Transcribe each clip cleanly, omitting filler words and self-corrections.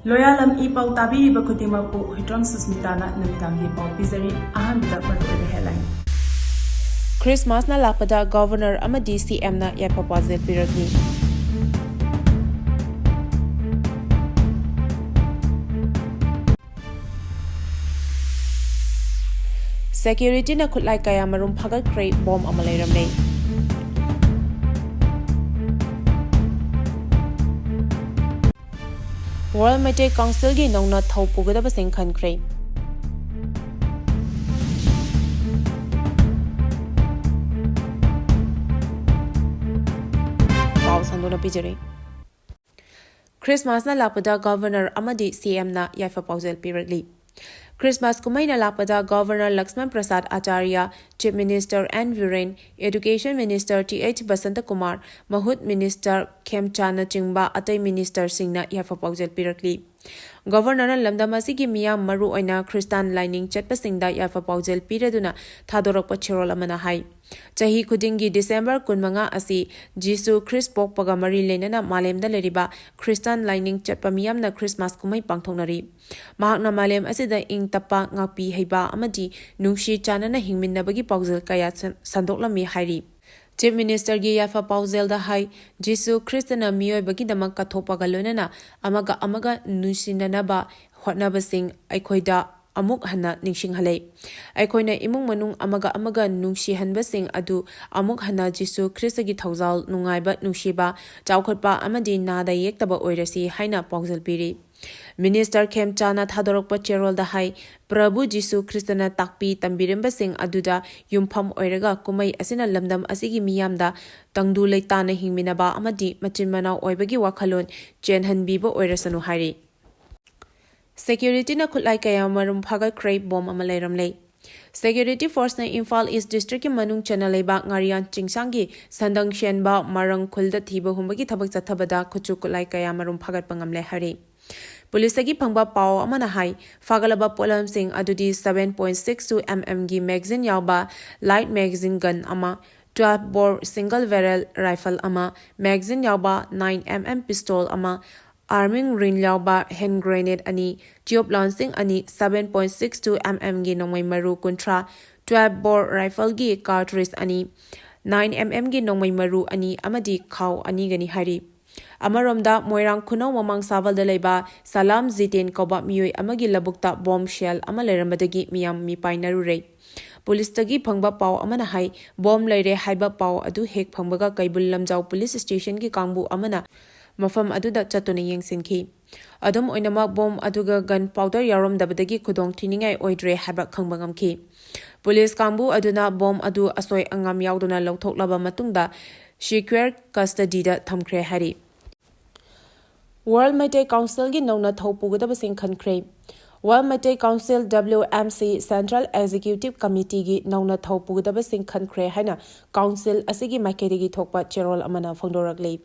Loyalam E-PAO tabiriba khudimakpu Huitram Susmitana namidangi pau pizari ahanbida maruoiba headline. Christmas na lakpada Governor amadi CM na Yaipha Paojel Oirakli. Security na khutlai kaya marum phagat kray bomb ama leiramne. World Meteor Council gi nongna thau pugadaba sing khankray. Christmas na lakpada Governor amadi CM na Yaipha Paojel Oirakli. Christmas kumai na lakpada Governor Lakshman Prasad Acharya, Chief Minister N. Viren, Education Minister T.H. Basanta Kumar, Mahut Minister Khemchana Chingba Atai Minister Singna Yaipha Paojel Oirakli. Governor lamdam asigi miyam maru oina Christian lining chatpasingda Yaipha Paojel piraduna thadorokpa cherol amana hai. Chahi khudingi December 15 asi Jisu Christ pokpaga mari lenana malemda leriba Christian lining chatpa miyamna Christmas kumai pangthongnari. Mahakna malem asida ing tapa ngakpi heiba amadi nungshi chanana hingminnabagi Paojel kaya sandoklami hairi. Chief Minister gi Yaipha Paojel da hai Jisu Christana miyoi bagi damak kathopaga lonana amaga nusinanaba hotnabasing aikhoida amuk hana ningsing halai. Aikhoina imung manung amaga nungsi hanbasing adu amuk hana Jisu Christagi thaujal nungaiba nungshiba chaukhotpa amadi nada yektaba oirasi haina Paojel piri. Minister Khemchana thadorokpa cherol da hai Prabhu Jisu Christana takpi tambirimba aduda yumpham oiraga kumai asina lamdam asigi miyamda tangdu leitana hingminaba amadi machin manau oibagi wakhalon chenhanbiba oirasanu hairi. Security na khutlai kaya marum phaga kray bomb ama leiramlei. Security Force na Imphal East District ki manung chana leiba ngarian chingsangi sandang shenba marang khulda thiba humbagi thabak chathabada khuchu khutlai kaya marum phagat pangamle hari. Police gi phangba pao amana hai fagalaba polam sing adudi 7.62 mm gi magazine yawba light magazine gun ama 12 bore single barrel rifle ama magazine yawba 9 mm pistol ama arming ring yawba hand grenade ani tube launching ani 7.62 mm gi nongmai maru kuntra 12 bore rifle gi cartridge ani 9 mm gi nongmai maru ani amadi khaw ani gani hari. Amaromda Moirang Kuno Mamang Saval de Leba Salam Zitin Koba Miyoi Amagi Labukta bombshell Amalerambadagi Miyam Mipainaru Ray. Police Tagi Pangba Pao Amana Hai Bomb Lere Haiba Pao Adu Hek Pangbaga Kaibul Lamjau Police Station Ki Kangbu Amana Mafam Aduda Chatuna Yang Sinki. Adum Oinama Bomb Aduga Gun Powder Yarom Dabadagi Kudong Tiningai Oidre Haba Kangbangam Ki. Police Kangbu Aduna Bomb Adu Asoy Angam Yauduna Lautok Laba Matungda Secure Custody da Thamkre Hari. World Meteor Council gi nongna thau pugadaba sing khankre. World Meteor Council WMC Central Executive Committee gi nongna thau pugadaba sing khankre haina council asigi maikedi thokpa cherol amana phongdorakle.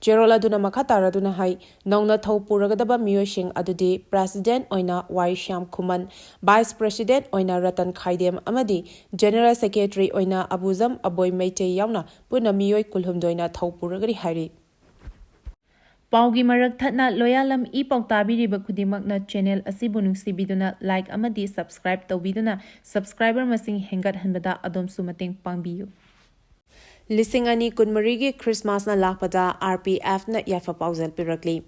Cherol aduna makha taraduna hai nongna thau puragadaba miyosing adudi President oina Y Shyam Khuman, Vice President oina Ratan Khaidem amadi General Secretary oina Abuzam Aboy Meitei yauna puna miyoi kulhumdoina thau puragari hairi. Paugi marak thatna Loyalam E-PAO tabiriba khudimakna channel asibu nungsibiduna like amadi subscribe tawbiduna subscriber masing hengat hanbada adom sumateng pangbiyu. Lising ani kunmarigi Christmas na lakpada RPF na Yaipha Paojel Oirakli.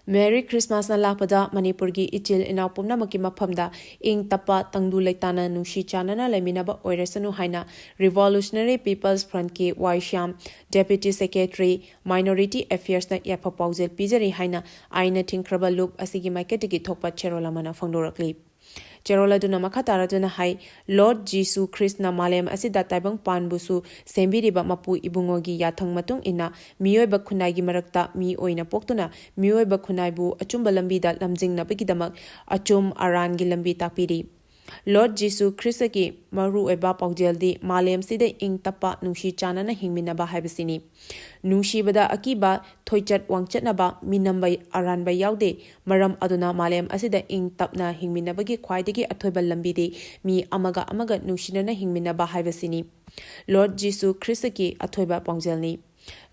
Merry Christmas na lakpada Manipuri gi ichil inapumna maki maphamda ing tapa tangdu leitana nungshi chanana leminaba oirasanu haina Revolutionary People's Front ki Y Shyam Deputy Secretary Minority Affairs na Yaipha Paojel pijari haina aina thingkraba loop asigi maiketigi thokpa cherolamana phongdorakli. Cherola duna makhatara duna hai Lord Jisu Christ na malem asida taibang panbusu sembiriba mapu ibungogi yathang matung ina miyoiba khunai gi marakta mi oina poktuna miyoiba khunai bu achumba lambi da lamjingna bigidamak achum aran gi lambi takpiri. Lord Jisu Christ ki maru eba Paojel di malem sida ing tapa nungshi chanana hingminaba haibasini. Nungshi bada akiba thoichat wangchatnaba minambai aranba yaude maram aduna malem asida ing tapna hingminabagi khwaidagi athoiba lambi de mi amaga nungshina hingminaba haibasini. Lord Jisu Christ ki athoiba Paojel ni.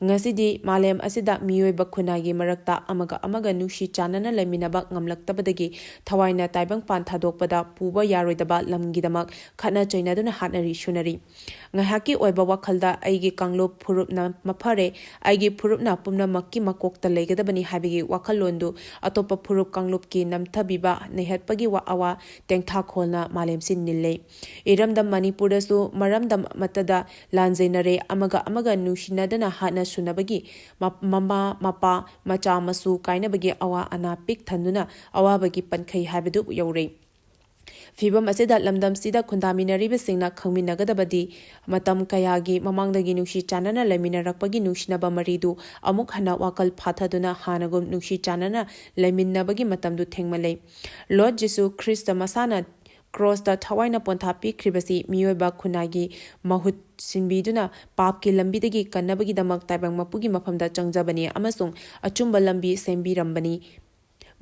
Ngasidi malem asida miyoiba khunagi marakta amaga nushi chanana leminaba ngamlaktabadagi thawaina taibang pan thadokpada puba yaroidaba lamgidamak khana chainaduna hatnari shunari ngahaki oiba wakhalda aigi kanglo phurupna mafare aigi phurupna pumna makki makokta legadabani habigi wakhalondu atopa phurup kanglupki namthabiba nehatpagi wa awa tengtha kholna malem sin nille iramdam manipurasu maramdam matada lanjainare amaga nushinadana hatna sunabagi mama mapa macha masu kainabagi awa ana pik thanduna awabagi pankhai habadu yaure Fibam asida lamdam sida khundaminariba singna khangminagadabadi matam kayagi mamangdagi nushi chanana leminarakpagi nushinaba maridu amuk hana wakal phathaduna hanagum nushi chanana leminnabagi matamdu thengmalei Lord Jesus Christ masana cross da thawaina pontha pikribasi miyoiba khunagi mahut sinbiduna papki lambidagi kannabagi damak taibang mapugi mafamda changjabani amasung achumba lambi sembirambani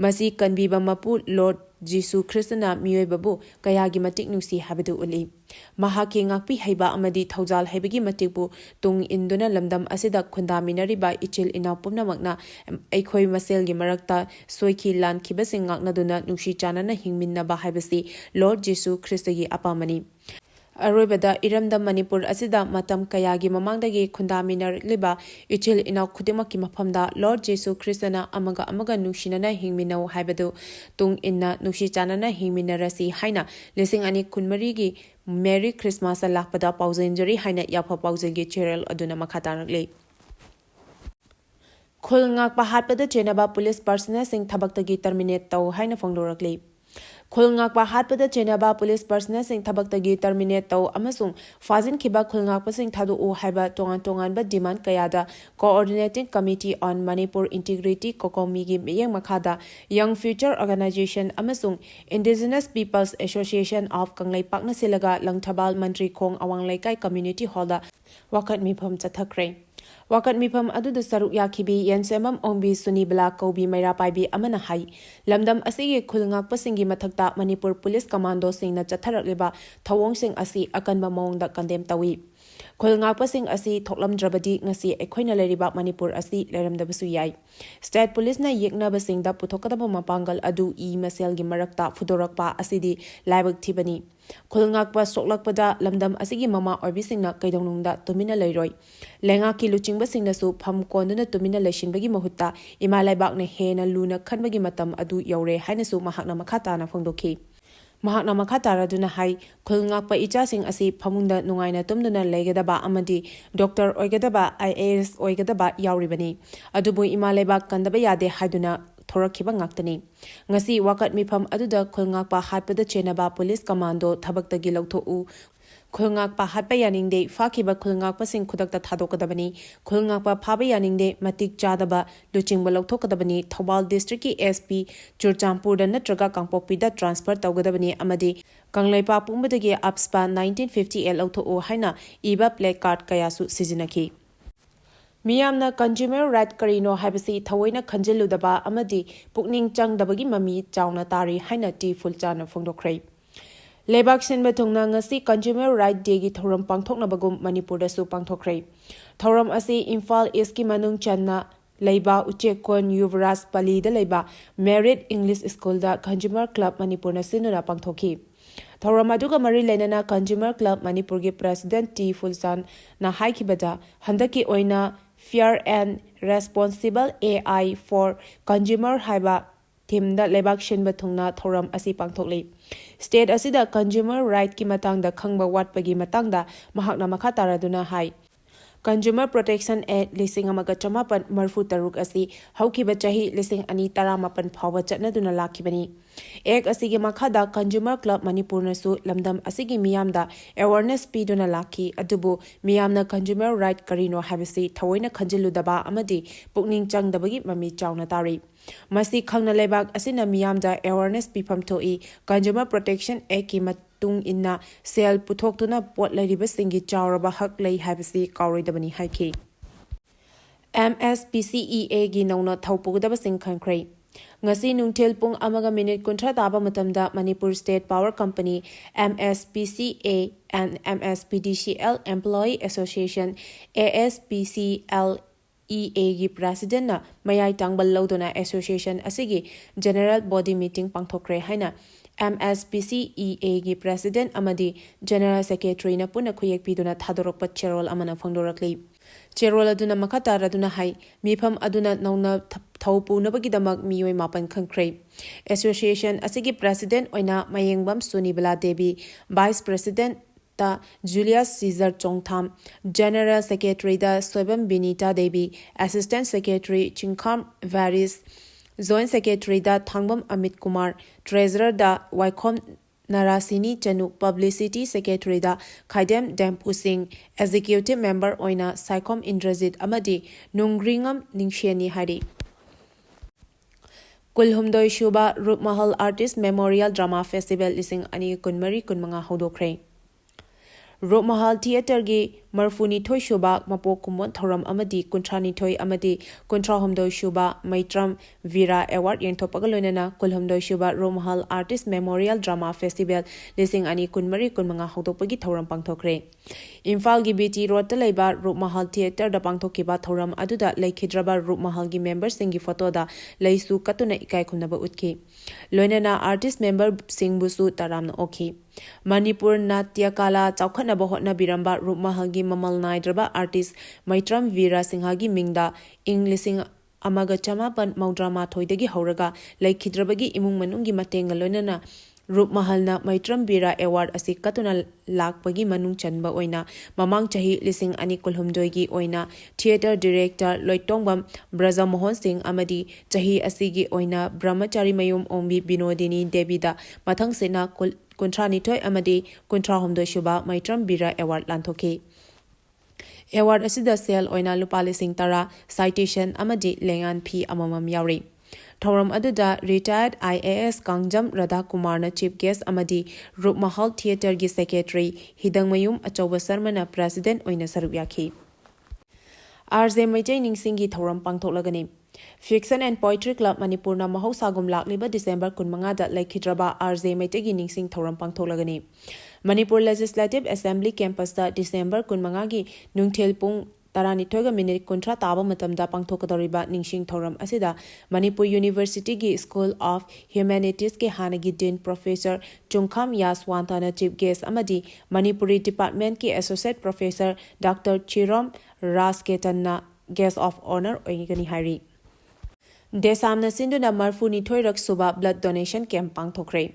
Masi kanbiba mapu Lord Jesus Christna miyoibabu kayagi matik nusi habadu uli mahaki ngakpi haiba amadi thaujal haibagi matikbu tung induna lamdam asida khundaminariba ichil inapumna makna aikhoi maselgi marakta soiki lan khibasing ngaknaduna nushi chanana hingminnaba haibasi Lord Jesus Christagi apamani Aroibada iramda Manipur asida matam kayagi mamangdagi khundaminar liba ichil inaw khudimaki mafamda Lord Jesus Christana amaga nushinana hingminau haibadu tung inna nushi chanana hingminarasi haina lising ani kunmarigi Merry Christmas lakpada pauzenjari haina Yaipha Paojel Cheryl aduna makhatarle Khulngak pahatpada chenaba police personnel sing thabaktagi terminate taw haina fongdorakle Khulngak pahatpada chenaba police personnel sing thabaktagi terminate taw amasung fazin khiba khulngak pasing thadu o haiba tongan ba demand kayada coordinating committee on Manipur integrity kokomi gi meyang makhada young future organization amasung indigenous peoples association of kanglai pakna silaga langthabal mantri khong awang laikai community hall da wakat mifam chathakre Wakat mifam aduda saruk yakibi yansemam ongbi sunibla kobi maira paibi amana hai lamdam asigi khulngak pasingi mathakta Manipur police commando singna chatharakliba thawong sing asi akanba mawngda condemn tawi khulngak pasing asi thoklamdrabadi ngasi ekhoina leriba Manipur asi leramdabasu yai state police na yekna basingda puthokadaba mapangal adu maselgi marakta fudorakpa asidi laibak thibani khulngakpa soklakpada lamdam asigi mama orbisingna kaidongnungda tumina leiroi lenga ki luchingba singnasu pham konduna tumina leishinbagi mahutta imalaibakne hena luna khanbagi matam adu yaure hainasu mahakna makhata na phongdokhi mahakna makhata duna hai khulngakpa ichasing asi phamungda nungaina tumduna legadaba amadi doctor oigadaba IAS oigadaba yauribani adubu imalaibak kandaba yade haiduna thorakhiba ngaktani ngasi wakat mifam aduda khulngakpa hatpada chenaba police commando thabaktagi lauthou khulngakpa hatpa yaningde fakhiba khulngakpa sing khudakta thadokadabani khulngakpa phaba yaningde matik chadaba luchingba lauthokadabani Thobal district ki SP Churchampur da natraga Kangpokpi da transfer tawgadabani amadi Kanglaipa pumbadagi apspa 1950 lauthou haina iba placard kayasu sizinaki Miyamna consumer right karino haibasi thawaina khanjiludaba amadi pukning changdabagi mami chawna tari haina ti fulchana phongdokhrei Lebak sinba thungna ngasi consumer right day gi thoram pangthoknabagum Manipur da su pangthokhrei thoram asi Imphal East ki manung channa leiba uchekon Yuvraj Pali da leiba Merit English School da consumer club Manipur na sinura pangthokhi Thoram aduga mari lenana consumer club Manipur gi president T Fulchan na haikibada handaki oina Fair and Responsible AI for Consumer haiba thimda lebak shinba thungna thoram asi pangthokli state asida consumer right ki matangda khangba watpagi matangda mahakna makha taraduna hai Consumer Protection Act lising amaga chamapan marfu taruk asi haukiba chahi lising ani taramapan phawa chatnaduna lakhibani ek asigi makhada Consumer Club Manipur nasu lamdam asigi miyamda awareness piduna lakhi adubu miyamna consumer right karino habisi thawaina khanjiludaba amadi pukning changdabagi mami chawna tari masi khangna lebak asina miyamda awareness pifam thoi Consumer Protection Act ki tung inna sel puthokduna pot leriba singi chawraba hak lei habisi kauridabani haiki MSPCEA gi nauna thawpugdaba sing khankrei Ngasi nungthil pung amaga minute kuntra taba matamda Manipur State Power Company MSPCA and MSPDCL Employee Association ASPCL EA President na mayai tangbal laudona association asigi general body meeting pangthokre haina MSPCEA President amadi General Secretary na puna khuyek piduna thadorokpa cherol amana phongdorakli cherol aduna makata raduna hai mifam aduna nauna thaupu nabagi miyoi mapan khangkhrei association asigi president oina mayengbam Sunibala Devi vice president ta Julius Caesar Chongtham, General Secretary da Soibam Binita Devi, Assistant Secretary Chingkham Varis, Joint Secretary da Thangbam Amit Kumar, Treasurer da Waikhom Narasini Chanu, Publicity Secretary da Khaidem Dempu Singh, Executive Member Oina Saikom Indrajit Amadi, Nungringam Ningsheni Hari. Kulhumdoi Shuba Rup Mahal Artist Memorial Drama Festival Lising Ani Kunmari Kunmanga Hodokre. Rup Mahal Theatre gi Marfuni Thoi Shuba Mapok Kumon Thoram Amadi Kuntrani Thoi Amadi Kuntra Humdoi Shuba Maitram Vira Award Yentopagaloinana Kulhumdoi Shuba Rup Mahal Artist Memorial Drama Festival Lising Ani Kunmari Kunmanga Hodopagi Thoram Pangthokre. Imphal gi BT Road ta leiba Rup Mahal Theatre da pangthokiba thoram aduda leikhidraba Rup Mahal gi members singi photo da leisu katuna ikai khunaba utki. Loinana artist member singbusu taramna okhi. Manipur Natya Kala Chaukhanaba hotnabiramba Rup Mahal gi mamal naidraba artist Maitram Vira Singha gi mingda Lising amaga chamapan maudrama thoidagi hauraga leikhidrabagi imung manungi matenga loinana Rup Mahalna Maitram Vira Award asi katuna lakpagi manung chanba oina mamang chahi lising ani kulhumdoi gi oina theatre director Loitongbam Braja Mohan Singh amadi chahi asigi oina Brahmachari Mayum Ombi Binodini Debida mathang sena Kuntrani Toy amadi Kuntra Homdoi Shuba Maitram Vira Award lanthoki. Award asida sel oina lupali sing tara citation amadi lengan P amamam yauri. Thoram aduda retired IAS Kangjam Radha Kumarna chief guest amadi Rup Mahal Theatre gi secretary Hidangmayum Achoba Sarmana president oina saruk yakhi. RJ Maijai Ningsingi Thoram pangthoklagani. Fiction and Poetry Club Manipurna Mahausagum Lakliba December Kunmanga da Laikhidraba RJ Maitegi Ningsing Thoram pangthoklagani. Manipur Legislative Assembly Campus da December Kunmanga gi Nungthil Pung Taranitoga minute kuntra taba matamda pangthokadoriba ningsing thoram asida Manipur University gi School of Humanities ke hanagi Dean Professor Chungkham Yaswantana chief guest amadi Manipuri Department ki Associate Professor Dr. Chirom Rasketanna guest of honor oigani hari. Desamna sinduna marfuni thoirak suba blood donation camp pangthokre.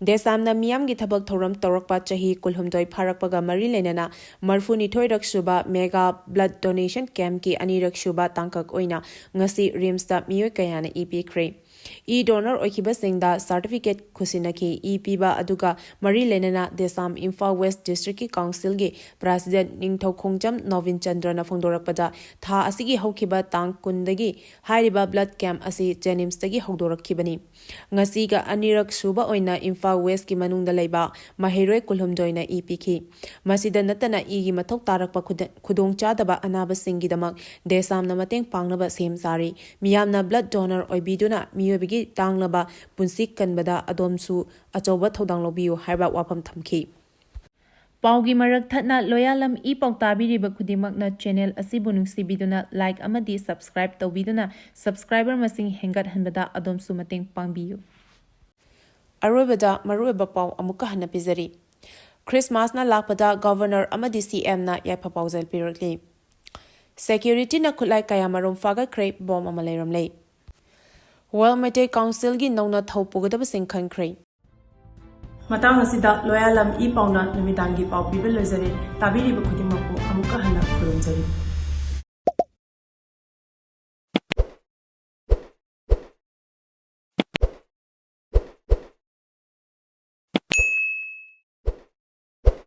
Desamna miyam gi thabak thoram torokpa chahi kulhumdoi pharakpaga mari lenana marfuni thoirak suba mega blood donation camp ki anirak suba tangkak oina ngasi rims da miyoi kayana EP kre. E-donor oikiba singda certificate khusinaki E-piba aduga mari lenana Desam Imphal West District ki Council gi President Ningthau Khongjam Novin Chandra na phongdorakpada tha asigi haukiba tang kundagi hairiba blood camp asi Jenims tagi haudorakhibani. Ngasi ga anirak suba oina Imphal West ki manungda leiba Mahiroi Kulhumdoina EP ki. Masida natana igi mathok tarakpa khudong chadaba anaba singidamak Desam na mateng pangnaba sem sari. Miyamna blood donor oibiduna Bigi Tanglaba Punsik Kanbada Adomsu Achoba Todang Lobiu Harba Wapam Thamki. Paugi Marak Thatna Loyalam E-PAO Tabiriba Kudimakna channel Asibunung Sibiduna like Amadi subscribe Tobiduna subscriber Masing Hengat Hanbada Adomsu Mateng Pangbiu. Arubada Maruba Pau Amuka Hanapizari. Christmas na lakpada Governor Amadi CM na Yaipha Paojel Oirakli. Security na kulai kaya marum faga crepe bomb amaleram lay. Well Mate Council gi nauna thaupugadaba singkhan khrei. Matang asida Loyalam E-PAO na namidangi pau pibel lezari tabiri ba khudimako amuka hana khurumjari.